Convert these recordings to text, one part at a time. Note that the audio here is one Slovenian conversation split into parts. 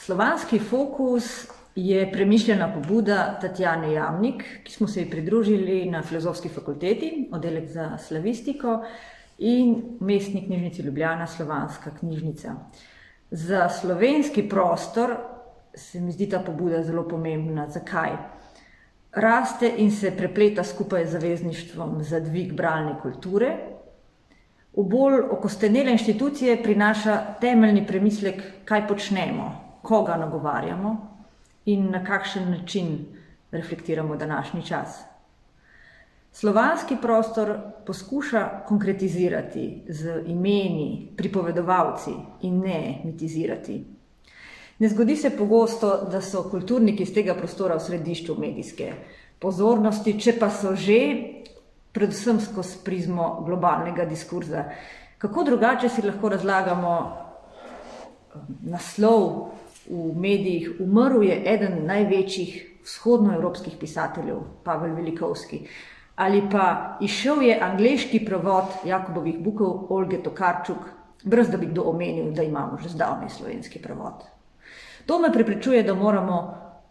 Slovanski fokus je premišljena pobuda Tatjane Jamnik, ki smo se ji pridružili na Filozofski fakulteti, oddelek za slavistiko in Mestni knjižnici Ljubljana, Slovanska knjižnica. Za slovenski prostor se mi zdi ta pobuda zelo pomembna. Zakaj? Raste in se prepleta skupaj z zavezništvom za dvig bralne kulture. V bolj okostenele inštitucije prinaša temeljni premislek, kaj počnemo, koga nagovarjamo in na kakšen način reflektiramo današnji čas. Slovanski prostor poskuša konkretizirati z imeni, pripovedovalci in ne mitizirati. Ne zgodi se pogosto, da so kulturniki iz tega prostora v središču medijske pozornosti, če pa so že, predvsem skozi prizmo globalnega diskurza. Kako drugače si lahko razlagamo naslov v medijih: umrl je eden največjih vzhodnoevropskih pisateljev, Pavel Velikovski, ali pa izšel je angleški prevod Jakobovih bukov Olge Tokarčuk, brez da bi kdo omenil, da imamo že zdavnaj slovenski prevod. To me prepričuje, da moramo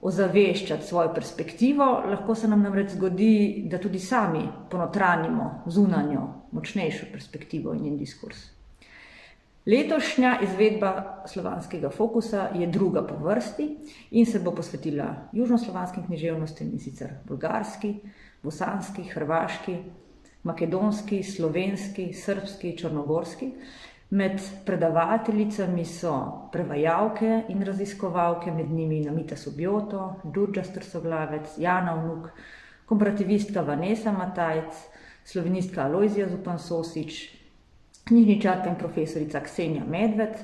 ozaveščati svojo perspektivo, lahko se nam namreč zgodi, da tudi sami ponotranimo zunanjo, močnejšo perspektivo in njen diskurs. Letošnja izvedba slovanskega fokusa je druga po vrsti in se bo posvetila južnoslovanskim književnostim, in sicer bolgarski, bosanski, hrvaški, makedonski, slovenski, srbski, črnogorski. Med predavateljicami so prevajalke in raziskovalke, med njimi Namita Sobjoto, Đurđa Strsoglavec, Jana Vnuk, komparativistka Vanesa Matajc, slovenistka Alojzija Zupan Sosič, knjižničarka in profesorica Ksenija Medved.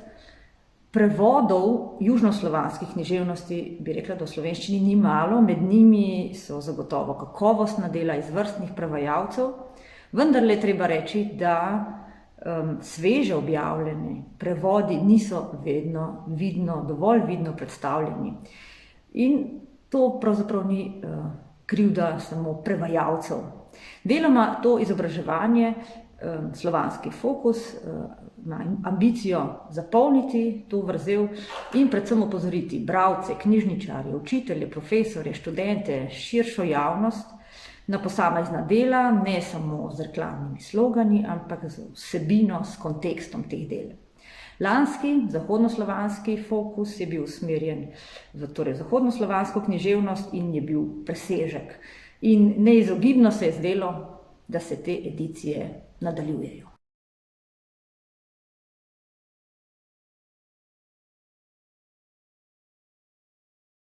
Prevodov južnoslovanskih književnosti, bi rekla, da v slovenščini ni malo, med njimi so zagotovo kakovostna dela izvrstnih prevajalcev, vendar le treba reči, da sveže objavljeni prevodi niso vedno dovolj vidno predstavljeni. In to pravzaprav ni krivda samo prevajalcev. Deloma to izobraževanje, slovanski fokus, na ambicijo zapolniti to vrzel in predvsem opozoriti bralce, knjižničarje, učitelje, profesorje, študente, širšo javnost na posamezna dela, ne samo z reklamnimi slogani, ampak z vsebino, s kontekstom teh del. Lanski zahodnoslovanski fokus je bil usmerjen v zahodnoslovansko književnost in je bil presežek. In neizogibno se je zdelo, da se te edicije nadaljujejo.